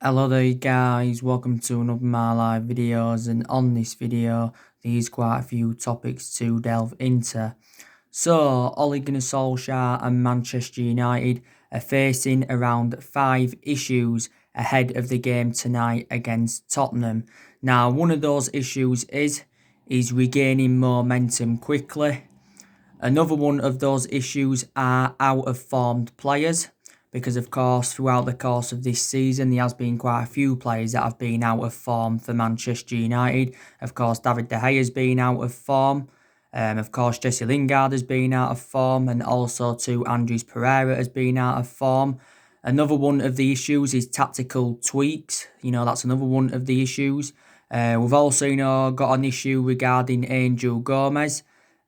Hello there guys, welcome to another of my live videos, and on this video there's quite a few topics to delve into. So Ole Gunnar Solskjaer and Manchester United are facing around 5 issues ahead of the game tonight against Tottenham. Now one of those issues is he's regaining momentum quickly. Another one of those issues are out of formed players, because of course throughout the course of this season there has been quite a few players that have been out of form for Manchester United. Of course David De Gea has been out of form. Of course Jesse Lingard has been out of form, and also too Andrews Pereira has been out of form. Another one of the issues is tactical tweaks. That's another one of the issues. We've also, got an issue regarding Angel Gomez.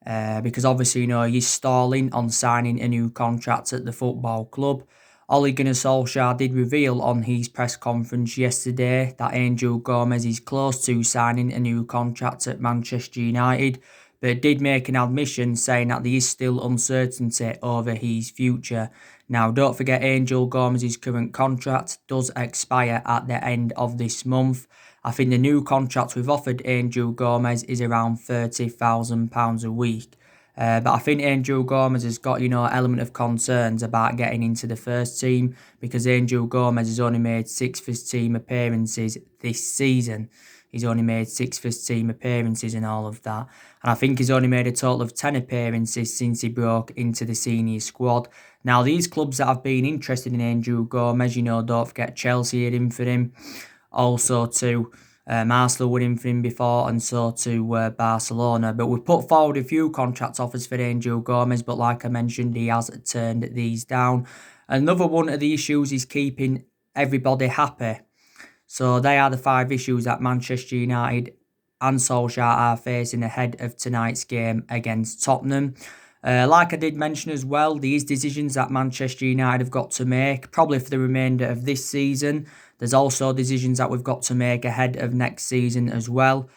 Because obviously, he's stalling on signing a new contract at the football club. Ole Gunnar Solskjaer did reveal on his press conference yesterday that Angel Gomez is close to signing a new contract at Manchester United, but did make an admission saying that there is still uncertainty over his future. Now, don't forget, Angel Gomez's current contract does expire at the end of this month. I think the new contract we've offered Angel Gomez is around £30,000 a week. But I think Angel Gomez has got, element of concerns about getting into the first team, because Angel Gomez has only made 6 first team appearances this season. He's only made 6 first team appearances and all of that. And I think he's only made a total of 10 appearances since he broke into the senior squad. Now, these clubs that have been interested in Angel Gomez, don't forget Chelsea are in for him. Also to Arsenal were in for him before, and so to Barcelona. But we've put forward a few contract offers for Angel Gomez, but like I mentioned, he has turned these down. Another one of the issues is keeping everybody happy. So they are the 5 issues that Manchester United and Solskjaer are facing ahead of tonight's game against Tottenham. Like I did mention as well, these decisions that Manchester United have got to make, probably for the remainder of this season. There's also decisions that we've got to make ahead of next season as well.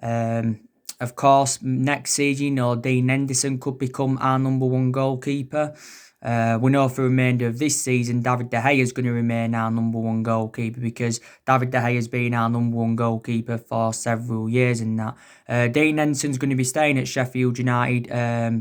Of course, next season, Dean Henderson could become our number one goalkeeper. We know for the remainder of this season, David De Gea is going to remain our number one goalkeeper, because David De Gea has been our number one goalkeeper for several years in that. Dean Henderson's going to be staying at Sheffield United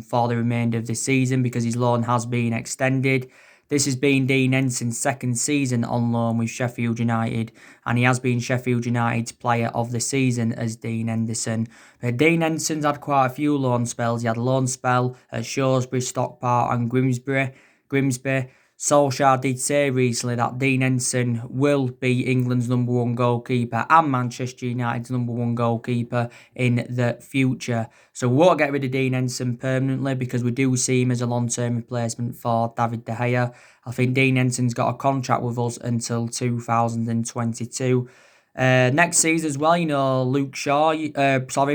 for the remainder of the season, because his loan has been extended. This has been Dean Henderson's second season on loan with Sheffield United, and he has been Sheffield United's player of the season as Dean Henderson. But Dean Henderson's had quite a few loan spells. He had a loan spell at Shrewsbury, Stockport and Grimsby. Solskjaer did say recently that Dean Henderson will be England's number one goalkeeper and Manchester United's number one goalkeeper in the future. So we won't get rid of Dean Henderson permanently, because we do see him as a long-term replacement for David De Gea. I think Dean Henderson's got a contract with us until 2022. Next season as well,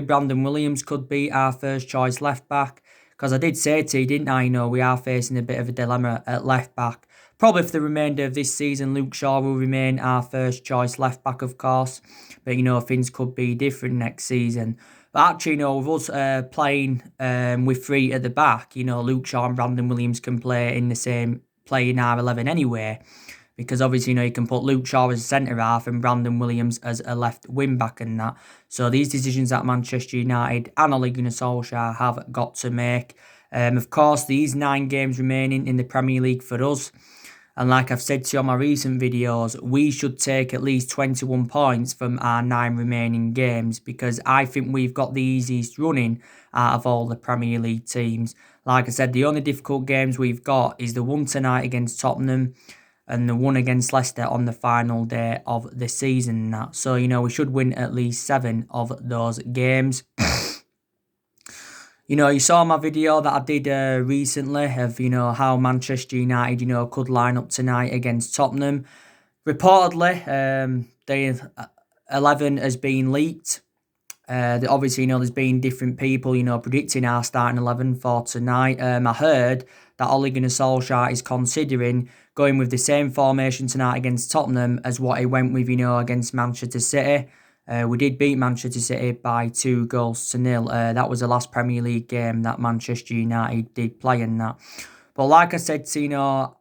Brandon Williams could be our first choice left back. Because I did say to you, didn't I, we are facing a bit of a dilemma at left back. Probably for the remainder of this season, Luke Shaw will remain our first choice left back, of course. But, things could be different next season. But actually, with us playing with 3 at the back, Luke Shaw and Brandon Williams can play in our 11 anyway. Because obviously, you can put Luke Shaw as a centre-half and Brandon Williams as a left wing-back and that. So these decisions that Manchester United and Ole Gunnar Solskjaer have got to make. Of course, these 9 games remaining in the Premier League for us. And like I've said to you on my recent videos, we should take at least 21 points from our 9 remaining games, because I think we've got the easiest running out of all the Premier League teams. Like I said, the only difficult games we've got is the one tonight against Tottenham and the one against Leicester on the final day of the season. So, we should win at least 7 of those games. You saw my video that I did recently of, how Manchester United, could line up tonight against Tottenham. Reportedly, the 11 has been leaked. Obviously, there's been different people, predicting our starting 11 for tonight. I heard that Ole Gunnar Solskjaer is considering going with the same formation tonight against Tottenham as what he went with, against Manchester City. We did beat Manchester City by 2-0. That was the last Premier League game that Manchester United did play in that. But like I said,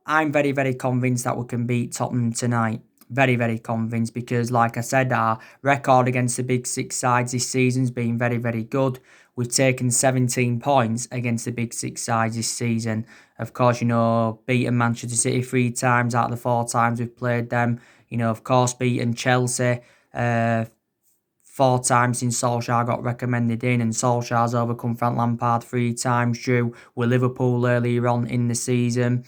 I'm very, very convinced that we can beat Tottenham tonight. very, very convinced because, like I said, our record against the big six sides this season's been very, very good. We've taken 17 points against the big six sides this season. Of course, beaten Manchester City 3 times out of the 4 times we've played them. Of course, beaten Chelsea 4 times since Solsjaker got recommended in, and Solskjaer's overcome Frank Lampard 3 times, drew with Liverpool earlier on in the season.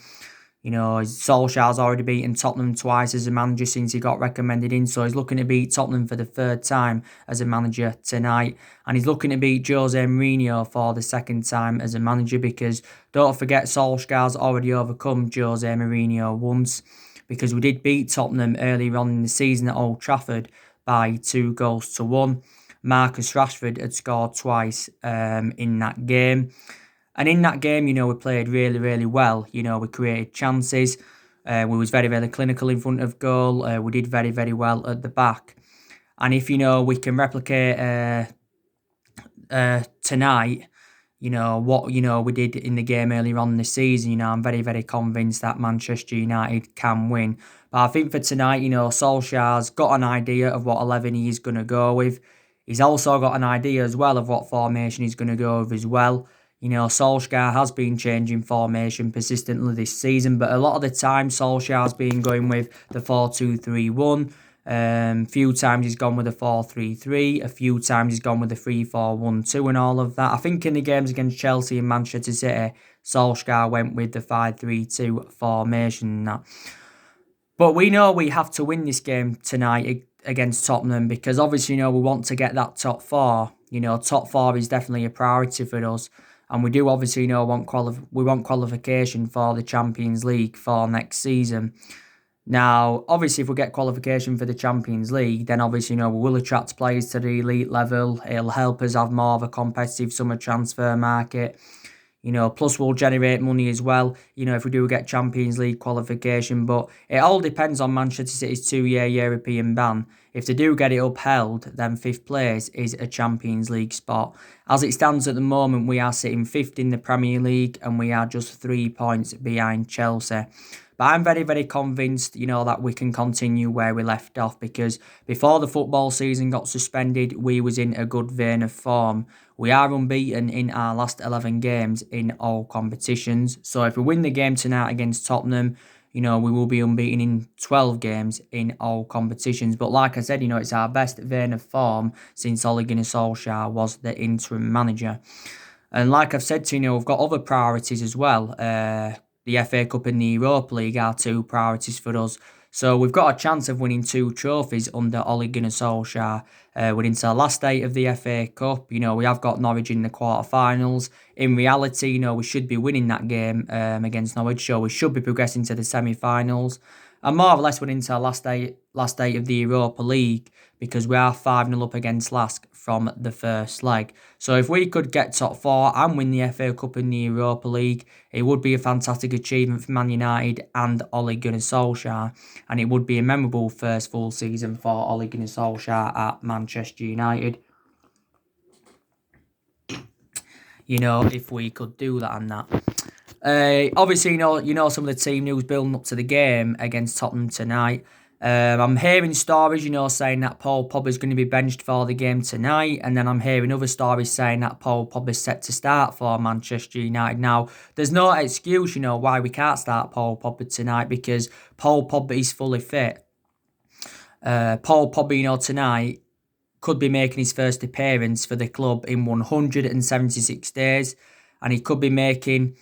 Solskjaer's already beaten Tottenham twice as a manager since he got recommended in, so he's looking to beat Tottenham for the 3rd time as a manager tonight. And he's looking to beat Jose Mourinho for the 2nd time as a manager because don't forget Solskjaer's already overcome Jose Mourinho once because we did beat Tottenham earlier on in the season at Old Trafford by 2-1. Marcus Rashford had scored twice in that game. And in that game, we played really, really well. We created chances. We was very, very clinical in front of goal. We did very, very well at the back. And if, we can replicate tonight, what, we did in the game earlier on this season, I'm very, very convinced that Manchester United can win. But I think for tonight, Solskjaer's got an idea of what 11 he's going to go with. He's also got an idea as well of what formation he's going to go with as well. Solskjaer has been changing formation persistently this season, but a lot of the time Solskjaer's been going with the 4-2-3-1. Few times he's gone with a 4-3-3. A few times he's gone with a 3-4-1-2 and all of that. I think in the games against Chelsea and Manchester City, Solskjaer went with the 5-3-2 formation and that. But we know we have to win this game tonight against Tottenham because obviously, we want to get that top 4. Top 4 is definitely a priority for us. And we do obviously want qualification for the Champions League for next season. Now, obviously, if we get qualification for the Champions League, then obviously, we will attract players to the elite level. It'll help us have more of a competitive summer transfer market. Plus we'll generate money as well, if we do get Champions League qualification. But it all depends on Manchester City's 2-year European ban. If they do get it upheld, then 5th place is a Champions League spot. As it stands at the moment, we are sitting 5th in the Premier League and we are just 3 points behind Chelsea. But I'm very, very convinced, that we can continue where we left off because before the football season got suspended, we was in a good vein of form. We are unbeaten in our last 11 games in all competitions. So if we win the game tonight against Tottenham, we will be unbeaten in 12 games in all competitions. But like I said, it's our best vein of form since Ole Gunnar Solskjaer was the interim manager. And like I've said to you, we've got other priorities as well. The FA Cup and the Europa League are 2 priorities for us. So we've got a chance of winning 2 trophies under Ole Gunnar Solskjaer. We're into the last 8 of the FA Cup. We have got Norwich in the quarterfinals. In reality, we should be winning that game against Norwich. So we should be progressing to the semi-finals. And more or less we're into the last eight of the Europa League because we are 5-0 up against Lask from the first leg. So if we could get top 4 and win the FA Cup and the Europa League, it would be a fantastic achievement for Man United and Ole Gunnar Solskjaer. And it would be a memorable first full season for Ole Gunnar Solskjaer at Manchester United. If we could do that and that. Obviously, some of the team news building up to the game against Tottenham tonight. I'm hearing stories, saying that Paul Pogba's going to be benched for the game tonight, and then I'm hearing other stories saying that Paul Pogba's set to start for Manchester United. Now, there's no excuse, why we can't start Paul Pogba tonight because Paul Pogba is fully fit. Paul Pogba, tonight could be making his first appearance for the club in 176 days, and he could be making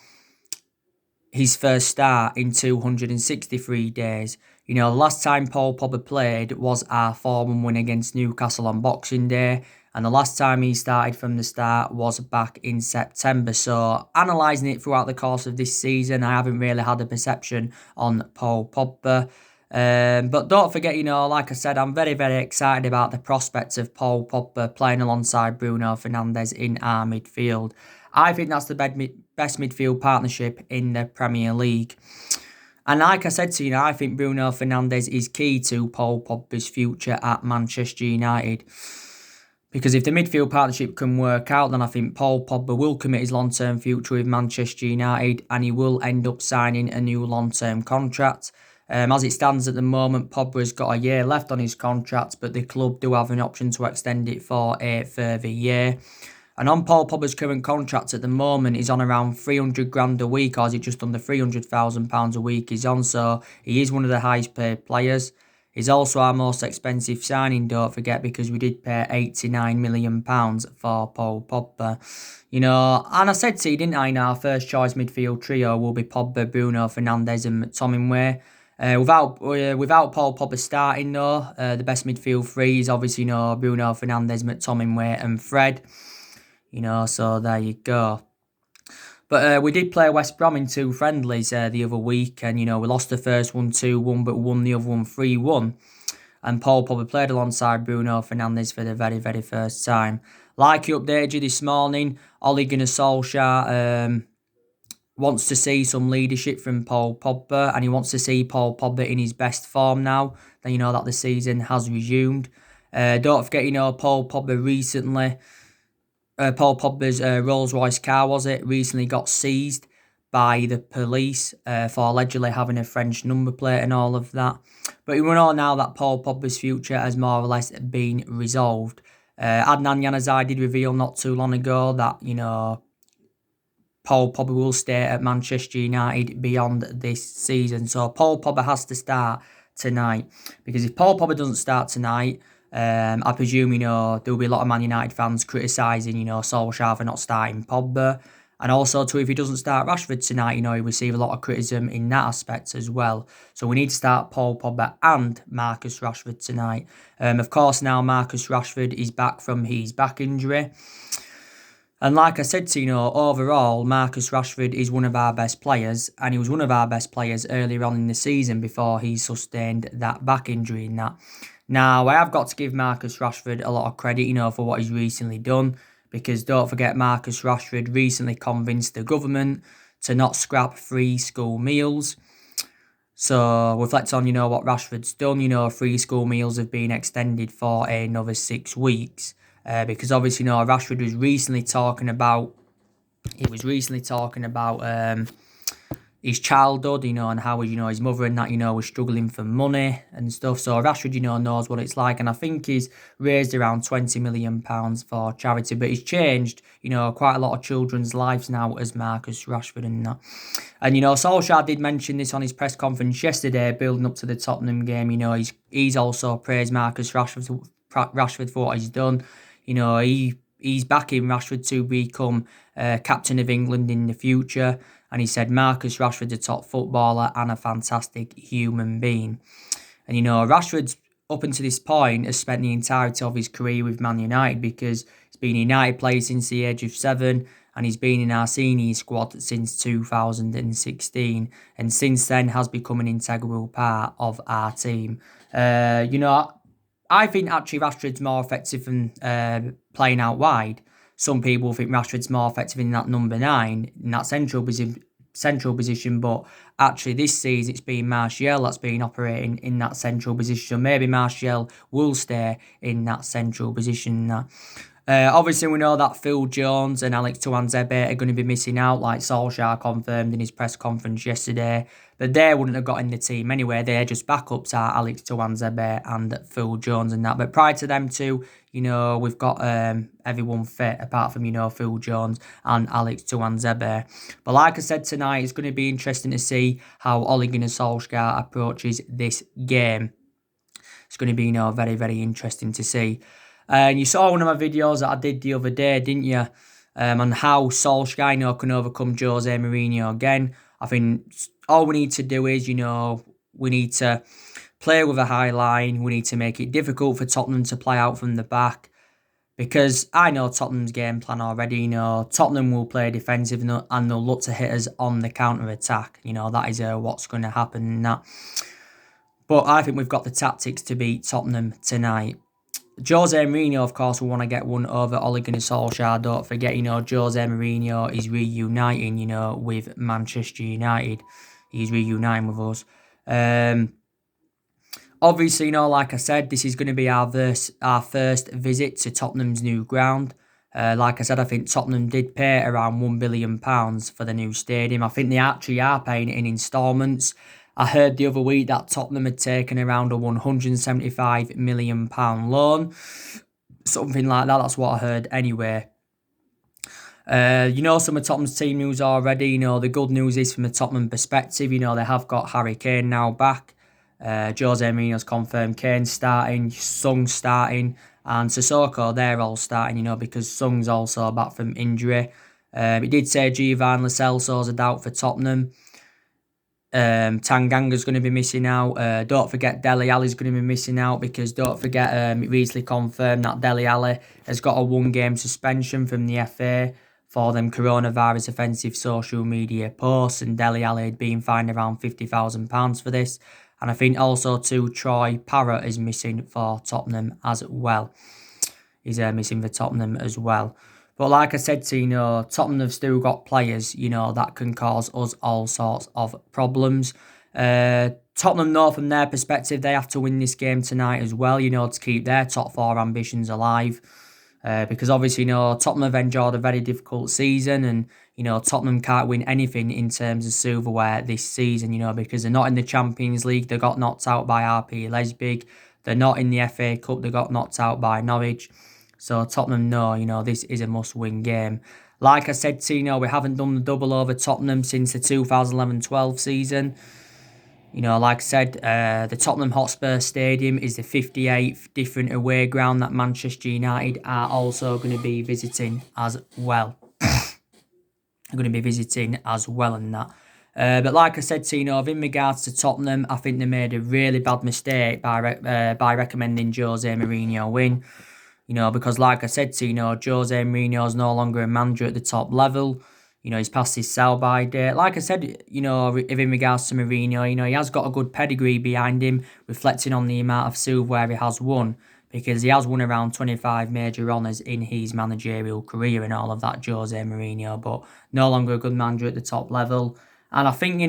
his first start in 263 days. The last time Paul Pogba played was our 4-1 win against Newcastle on Boxing Day, and the last time he started from the start was back in September. So, analysing it throughout the course of this season, I haven't really had a perception on Paul Pogba. But don't forget, like I said, I'm very, very excited about the prospects of Paul Pogba playing alongside Bruno Fernandes in our midfield. I think that's the best midfield partnership in the Premier League. And like I said to you, I think Bruno Fernandes is key to Paul Pogba's future at Manchester United. Because if the midfield partnership can work out, then I think Paul Pogba will commit his long-term future with Manchester United and he will end up signing a new long-term contract. As it stands at the moment, Pogba's got a year left on his contract, but the club do have an option to extend it for a further year. And on Paul Pogba's current contract at the moment, he's on around 300 grand a week, or is it just under £300,000 a week he's on? So he is one of the highest paid players. He's also our most expensive signing, don't forget, because we did pay £89 million for Paul Pogba. You know, and I said to you, didn't I, our first choice midfield trio will be Pogba, Bruno Fernandes and McTominay. Without Paul Pogba starting though, the best midfield three is obviously, Bruno Fernandes, McTominay and Fred. So there you go. But we did play West Brom in 2 friendlies the other week, and we lost the first one 2-1, but won the other one 3-1. And Paul Pogba played alongside Bruno Fernandes for the very, very first time. Like he updated you this morning, Ole Gunnar Solsjaker wants to see some leadership from Paul Pogba, and he wants to see Paul Pogba in his best form now that that the season has resumed. Don't forget, Paul Pogba recently. Paul Pogba's Rolls-Royce car, recently got seized by the police for allegedly having a French number plate and all of that. But we know now that Paul Pogba's future has more or less been resolved. Adnan Januzaj did reveal not too long ago that, Paul Pogba will stay at Manchester United beyond this season. So Paul Pogba has to start tonight. Because if Paul Pogba doesn't start tonight, I presume, there will be a lot of Man United fans criticising, Solskjaer for not starting Pogba. And also, too, if he doesn't start Rashford tonight, he'll receive a lot of criticism in that aspect as well. So we need to start Paul Pogba and Marcus Rashford tonight. Of course, now Marcus Rashford is back from his back injury. And like I said to overall, Marcus Rashford is one of our best players, and he was one of our best players earlier on in the season before he sustained that back injury in that. Now, I have got to give Marcus Rashford a lot of credit, for what he's recently done, because don't forget, Marcus Rashford recently convinced the government to not scrap free school meals. So, reflect on, what Rashford's done. Free school meals have been extended for another 6 weeks. Because obviously, Rashford was recently talking about, his childhood, and how, his mother and that, was struggling for money and stuff. So Rashford, knows what it's like. And I think he's raised around £20 million for charity. But he's changed, quite a lot of children's lives now as Marcus Rashford and that. And, Solskjaer did mention this on his press conference yesterday, building up to the Tottenham game. He's also praised Marcus Rashford for what he's done. He's backing Rashford to become captain of England in the future. And he said Marcus Rashford's a top footballer and a fantastic human being. And, Rashford's, up until this point, has spent the entirety of his career with Man United, because he's been a United player since the age of 7, and he's been in our senior squad since 2016. And since then has become an integral part of our team. I think actually Rashford's more effective than playing out wide. Some people think Rashford's more effective in that number 9, in that central position, but actually this season it's been Martial that's been operating in that central position. So maybe Martial will stay in that central position. Obviously, we know that Phil Jones and Alex Tuanzebe are going to be missing out, like Solskjaer confirmed in his press conference yesterday. But they wouldn't have got in the team anyway. They're just backups are Alex Tuanzebe and Phil Jones and that. But prior to them two, we've got everyone fit apart from, Phil Jones and Alex Tuanzebe. But like I said tonight, it's going to be interesting to see how Ole Gunnar Solskjaer approaches this game. It's going to be, very, very interesting to see. And you saw one of my videos that I did the other day, didn't you? On how Solskjaer, can overcome Jose Mourinho again. I think all we need to do is, we need to play with a high line. We need to make it difficult for Tottenham to play out from the back. Because I know Tottenham's game plan already. Tottenham will play defensive and they'll look to hit us on the counter-attack. That is what's going to happen. But I think we've got the tactics to beat Tottenham tonight. Jose Mourinho, of course, will want to get one over Ole Gunnar Solskjaer. Don't forget, Jose Mourinho is reuniting, with Manchester United. He's reuniting with us. Obviously, like I said, this is going to be our first visit to Tottenham's new ground. Like I said, I think Tottenham did pay around £1 billion for the new stadium. I think they actually are paying it in instalments. I heard the other week that Tottenham had taken around a £175 million loan. Something like that, that's what I heard anyway. Some of Tottenham's team news already. The good news is from the Tottenham perspective, they have got Harry Kane now back. Jose Mourinho's confirmed Kane's starting, Sung's starting, and Sissoko, they're all starting, because Sung's also back from injury. It did say Giovanni Lo Celso's a doubt for Tottenham. Tanganga's going to be missing out. Don't forget Dele Alli's going to be missing out, because don't forget it recently confirmed that Dele Alli has got a 1-game suspension from the FA for them coronavirus offensive social media posts, and Dele Alli had been fined around £50,000 for this. And I think also too, Troy Parrott is missing for Tottenham as well. He's missing for Tottenham as well. But like I said to Tottenham have still got players, that can cause us all sorts of problems. Tottenham know from their perspective, they have to win this game tonight as well, to keep their top 4 ambitions alive. Because obviously, Tottenham have enjoyed a very difficult season, and, Tottenham can't win anything in terms of silverware this season, because they're not in the Champions League. They got knocked out by RP Leipzig. They're not in the FA Cup. They got knocked out by Norwich. So Tottenham know, this is a must-win game. Like I said, Tino, we haven't done the double over Tottenham since the 2011-12 season. Like I said, the Tottenham Hotspur Stadium is the 58th different away ground that Manchester United are also going to be visiting as well. Going to be visiting as well and that. But like I said, Tino, in regards to Tottenham, I think they made a really bad mistake by recommending Jose Mourinho win. Because like I said to Jose Mourinho is no longer a manager at the top level. He's past his sell-by date. Like I said, in regards to Mourinho, he has got a good pedigree behind him, reflecting on the amount of silverware he has won, because he has won around 25 major honours in his managerial career and all of that, Jose Mourinho, but no longer a good manager at the top level. And I think,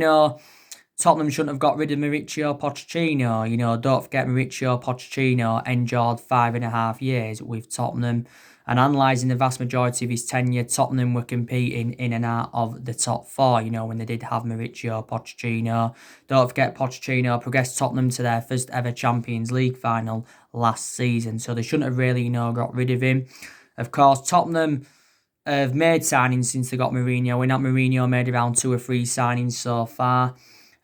Tottenham shouldn't have got rid of Mauricio Pochettino. Don't forget Mauricio Pochettino endured 5.5 years with Tottenham. And analysing the vast majority of his tenure, Tottenham were competing in and out of the top 4, when they did have Mauricio Pochettino. Don't forget Pochettino progressed Tottenham to their first ever Champions League final last season. So they shouldn't have really, got rid of him. Of course, Tottenham have made signings since they got Mourinho. When Mourinho made around 2 or 3 signings so far.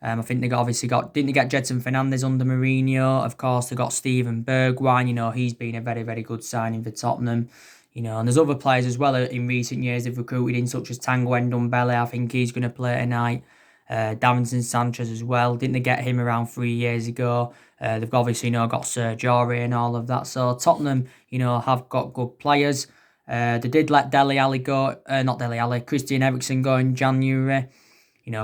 I think they didn't they get Jedson Fernandez under Mourinho? Of course, they got Steven Bergwijn. He's been a very, very good signing for Tottenham. And there's other players as well in recent years they've recruited in, such as Tanguy Ndombele. I think he's going to play tonight. Davinson Sanchez as well. Didn't they get him around 3 years ago? They've obviously, got Sergio Aurier and all of that. So Tottenham, have got good players. They did let Christian Eriksen go in January.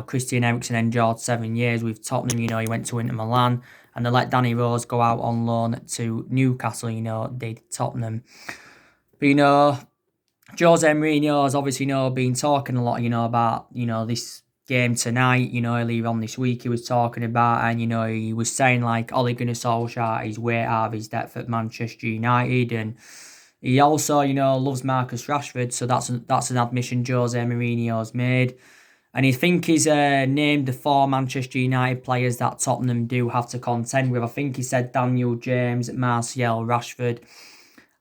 Christian Eriksen endured 7 years with Tottenham. He went to Inter Milan, and they let Danny Rose go out on loan to Newcastle. Did Tottenham. But Jose Mourinho has obviously been talking a lot. About this game tonight. Earlier on this week he was talking about, and he was saying like Ole Gunnar Solsjaker is way out of his depth at Manchester United, and he also loves Marcus Rashford. So that's an admission Jose Mourinho's made. And I think he's named the 4 Manchester United players that Tottenham do have to contend with. I think he said Daniel James, Martial, Rashford,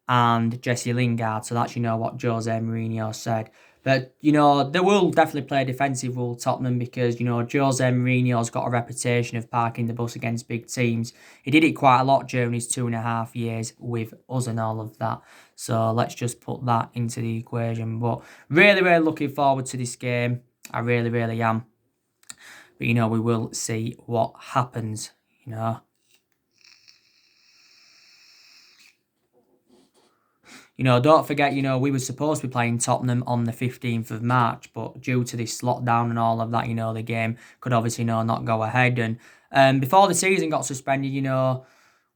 and Jesse Lingard. So that's, what Jose Mourinho said. But, they will definitely play a defensive role, Tottenham, because, Jose Mourinho's got a reputation of parking the bus against big teams. He did it quite a lot during his 2.5 years with us and all of that. So let's just put that into the equation. But really, really looking forward to this game. I really, really am. But, we will see what happens, Don't forget, we were supposed to be playing Tottenham on the 15th of March, but due to this lockdown and all of that, the game could obviously, not go ahead. And before the season got suspended,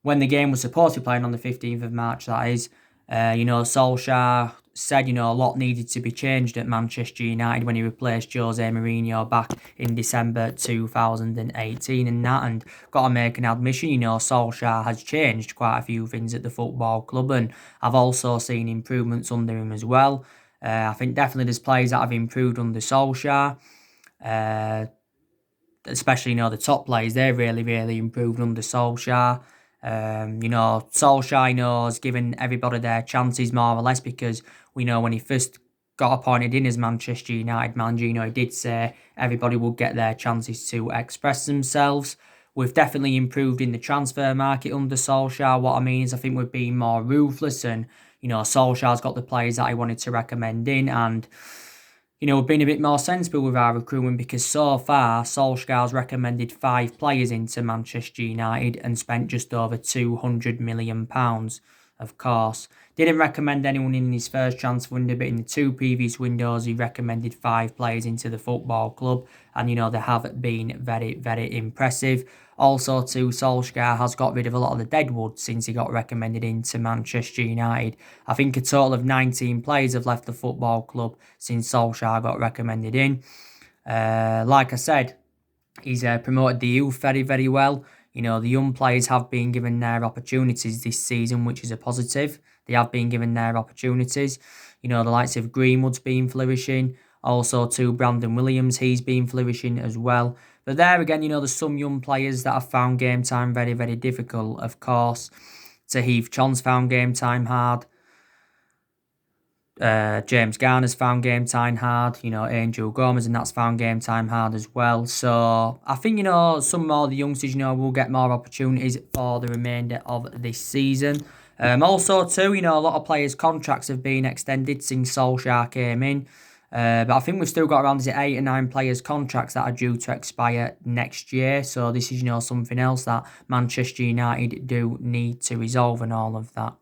when the game was supposed to be playing on the 15th of March, that is, Solskjaer said, a lot needed to be changed at Manchester United when he replaced Jose Mourinho back in December 2018 and got to make an admission, Solskjaer has changed quite a few things at the football club, and I've also seen improvements under him as well. I think definitely there's players that have improved under Solskjaer. especially, the top players, they've really, really improved under Solskjaer. Solskjaer knows giving everybody their chances more or less, because we know when he first got appointed in as Manchester United manager, he did say everybody would get their chances to express themselves. We've definitely improved in the transfer market under Solskjaer. What I mean is, I think we've been more ruthless, and Solskjaer's got the players that he wanted to recommend in, and we've been a bit more sensible with our recruitment, because so far Solskjaer's recommended 5 players into Manchester United and spent just over £200 million. Of course, didn't recommend anyone in his first transfer window, but in the 2 previous windows he recommended 5 players into the football club, and they have been very, very impressive. Also, too, Solskjaer has got rid of a lot of the deadwood since he got recommended into Manchester United. I think a total of 19 players have left the football club since Solskjaer got recommended in. Like I said, he's promoted the youth very, very well. The young players have been given their opportunities this season, which is a positive. They have been given their opportunities. The likes of Greenwood's been flourishing. Also, too, Brandon Williams, he's been flourishing as well. But there again, there's some young players that have found game time very, very difficult, of course. Tahith Chon's found game time hard. James Garner's found game time hard. Angel Gomez and that's found game time hard as well. So I think, some more of the youngsters, will get more opportunities for the remainder of this season. Also, too, a lot of players' contracts have been extended since Solskjaer came in. But I think we've still got around 8 or 9 players' contracts that are due to expire next year. So this is, something else that Manchester United do need to resolve, and all of that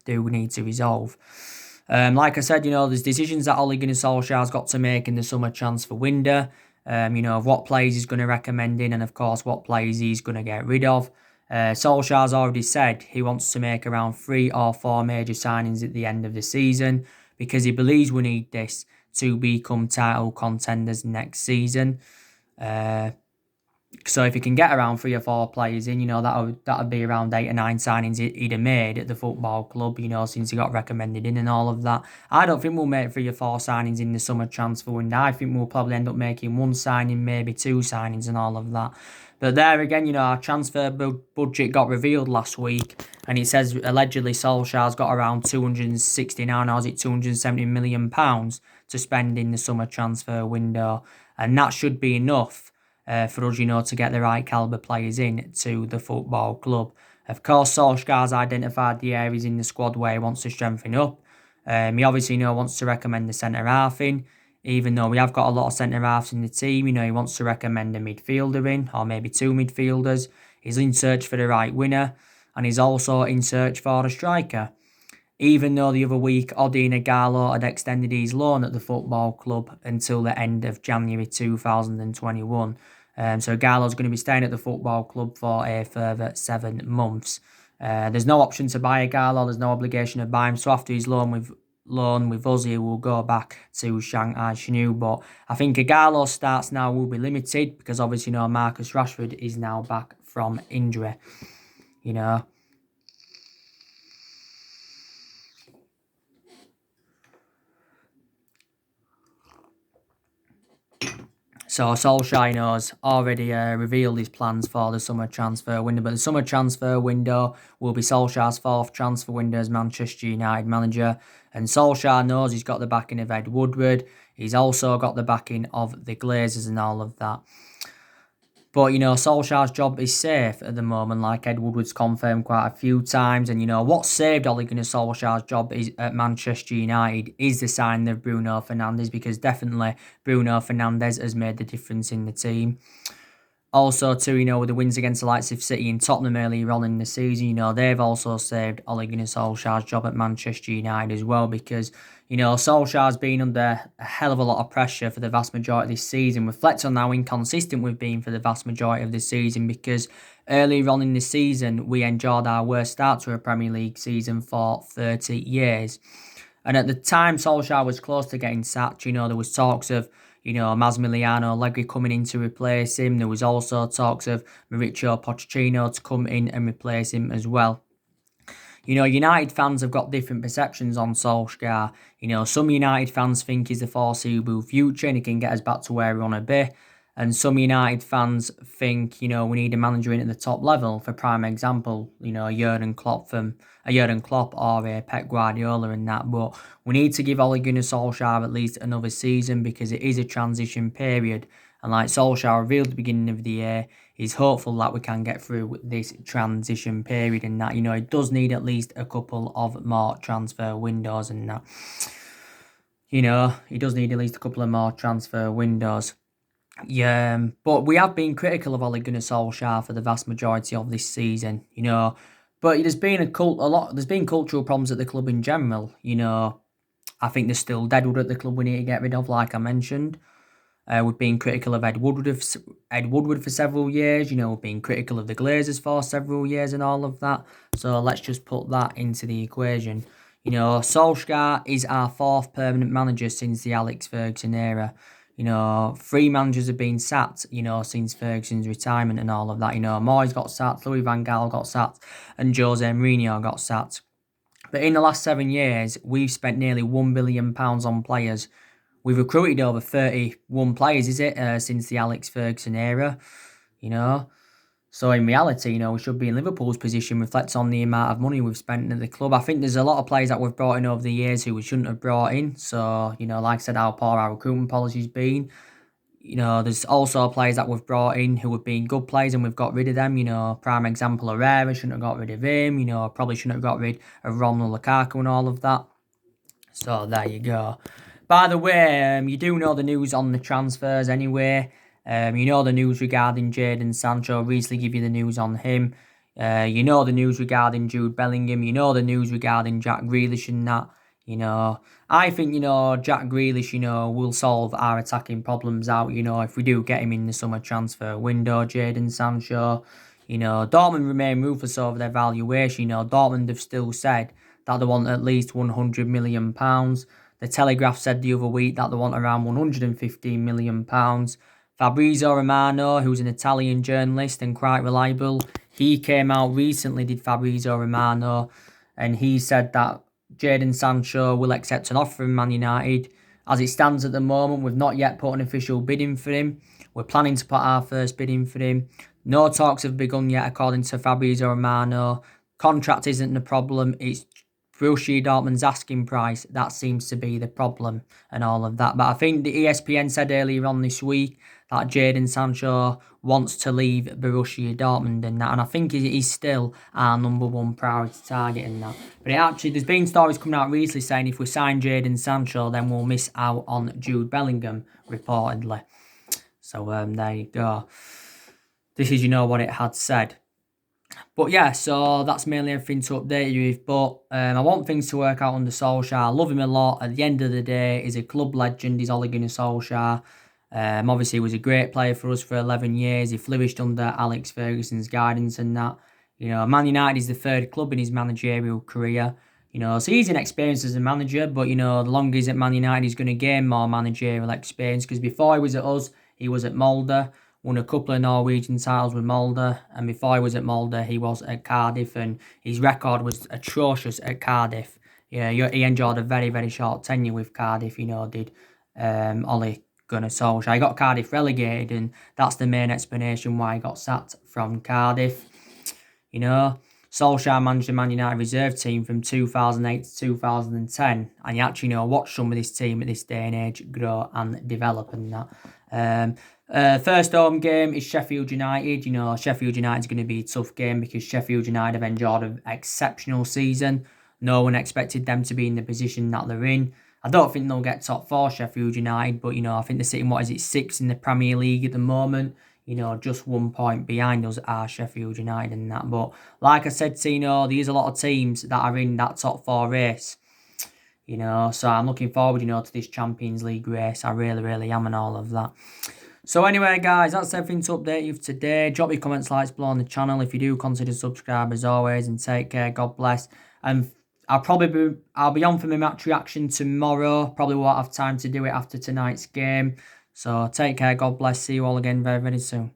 do need to resolve. Like I said, there's decisions that Ole Gunnar Solskjaer's got to make in the summer transfer window. Of what players he's going to recommend in, and of course what players he's going to get rid of. Solskjaer's already said he wants to make around 3 or 4 major signings at the end of the season, because he believes we need this to become title contenders next season. So if he can get around 3 or 4 players in, that would be around 8 or 9 signings he'd have made at the football club, since he got recommended in and all of that. I don't think we'll make 3 or 4 signings in the summer transfer window. I think we'll probably end up making 1 signing, maybe 2 signings and all of that. But there again, our transfer budget got revealed last week, and it says allegedly Solskjaer's got around £269 or is it £270 million to spend in the summer transfer window, and that should be enough for us, to get the right calibre players in to the football club. Of course, Solskjaer's identified the areas in the squad where he wants to strengthen up. He obviously, wants to recommend the centre-half in. Even though we have got a lot of centre-halves in the team, he wants to recommend a midfielder in, or maybe 2 midfielders. He's in search for the right winner, and he's also in search for a striker. Even though the other week, Odin Ighalo had extended his loan at the football club until the end of January 2021. So Ighalo's going to be staying at the football club for a further 7 months. There's no option to buy Ighalo, there's no obligation to buy him. So after his loan with us, he will go back to Shanghai Shenhua. But I think Ighalo's starts now will be limited, because obviously, Marcus Rashford is now back from injury. So Solskjaer has already revealed his plans for the summer transfer window. But the summer transfer window will be Solskjaer's 4th transfer window as Manchester United manager. And Solskjaer knows he's got the backing of Ed Woodward. He's also got the backing of the Glazers and all of that. But, Solskjaer's job is safe at the moment, like Ed Woodward's confirmed quite a few times. And, what saved Ole Gunnar Solskjaer's job at Manchester United is the signing of Bruno Fernandes, because definitely Bruno Fernandes has made the difference in the team. Also, too, with the wins against the likes of City and Tottenham earlier on in the season, they've also saved Ole Gunnar Solskjaer's job at Manchester United as well, because, Solskjaer's been under a hell of a lot of pressure for the vast majority of this season. Reflect on how inconsistent we've been for the vast majority of the season, because earlier on in the season, we enjoyed our worst start to a Premier League season for 30 years. And at the time Solskjaer was close to getting sacked, there was talks of, Massimiliano Allegri coming in to replace him. There was also talks of Mauricio Pochettino to come in and replace him as well. United fans have got different perceptions on Solskjaer. Some United fans think he's the foreseeable future and he can get us back to where we want to be. And some United fans think, we need a manager in at the top level. For prime example, a Jurgen Klopp or a Pep Guardiola and that. But we need to give Ole Gunnar Solskjaer at least another season because it is a transition period. And like Solskjaer revealed at the beginning of the year, he's hopeful that we can get through this transition period and that, it does need at least a couple of more transfer windows and that. He does need at least a couple of more transfer windows. Yeah, but we have been critical of Ole Gunnar Solskjaer for the vast majority of this season, But there's been there's been cultural problems at the club in general, I think there's still deadwood at the club we need to get rid of, like I mentioned. We've been critical of Ed Woodward for several years. We've been critical of the Glazers for several years and all of that. So let's just put that into the equation. Solskjaer is our fourth permanent manager since the Alex Ferguson era. 3 managers have been sacked, since Ferguson's retirement and all of that. Moyes got sacked, Louis van Gaal got sacked, and Jose Mourinho got sacked. But in the last 7 years, we've spent nearly £1 billion on players. We've recruited over 31 players, since the Alex Ferguson era, So in reality, we should be in Liverpool's position, reflects on the amount of money we've spent at the club. I think there's a lot of players that we've brought in over the years who we shouldn't have brought in. So, like I said, how poor our recruitment policy's been. There's also players that we've brought in who have been good players and we've got rid of them. Prime example, Herrera, shouldn't have got rid of him. Probably shouldn't have got rid of Romelu Lukaku and all of that. So there you go. By the way, you do know the news on the transfers anyway. The news regarding Jadon Sancho. Recently give you the news on him. The news regarding Jude Bellingham. The news regarding Jack Grealish and that. I think, Jack Grealish, will solve our attacking problems out, if we do get him in the summer transfer window. Jadon Sancho, Dortmund remain ruthless over their valuation. Dortmund have still said that they want at least £100 million. The Telegraph said the other week that they want around £115 million. Fabrizio Romano, who's an Italian journalist and quite reliable, he came out recently, did Fabrizio Romano, and he said that Jadon Sancho will accept an offer from Man United. As it stands at the moment, we've not yet put an official bid in for him. We're planning to put our first bid in for him. No talks have begun yet, according to Fabrizio Romano. Contract isn't the problem, it's Borussia Dortmund's asking price. That seems to be the problem and all of that. But I think the ESPN said earlier on this week that Jadon Sancho wants to leave Borussia Dortmund and that. And I think he's still our number one priority target in that. But there's been stories coming out recently saying if we sign Jadon Sancho, then we'll miss out on Jude Bellingham, reportedly. So there you go. This is, what it had said. But yeah, so that's mainly everything to update you with. But I want things to work out under Solskjaer. I love him a lot. At the end of the day, he's a club legend. He's Ole Gunnar Solskjaer. Obviously, he was a great player for us for 11 years. He flourished under Alex Ferguson's guidance and that. Man United is the third club in his managerial career. So he's inexperienced as a manager. But, the longer he's at Man United, he's going to gain more managerial experience. Because before he was at us, he was at Molde. Won a couple of Norwegian titles with Molde, and before he was at Molde, he was at Cardiff, and his record was atrocious at Cardiff. Yeah, he enjoyed a very, very short tenure with Cardiff, did Ole Gunnar Solskjaer. He got Cardiff relegated, and that's the main explanation why he got sacked from Cardiff. Solskjaer managed the Man United reserve team from 2008 to 2010, and you actually watch some of this team at this day and age grow and develop and that. First home game is Sheffield United. Sheffield United is going to be a tough game because Sheffield United have enjoyed an exceptional season. No one expected them to be in the position that they're in. I don't think they'll get top 4, Sheffield United, but I think they're sitting, 6th in the Premier League at the moment. Just 1 point behind us are Sheffield United and that. But like I said, there's a lot of teams that are in that top 4 race. So I'm looking forward, to this Champions League race. I really, really am and all of that. So anyway, guys, that's everything to update you for today. Drop your comments, likes below on the channel. If you do, consider subscribe as always, and take care. God bless. And I'll be on for my match reaction tomorrow. Probably won't have time to do it after tonight's game. So take care. God bless. See you all again very, very soon.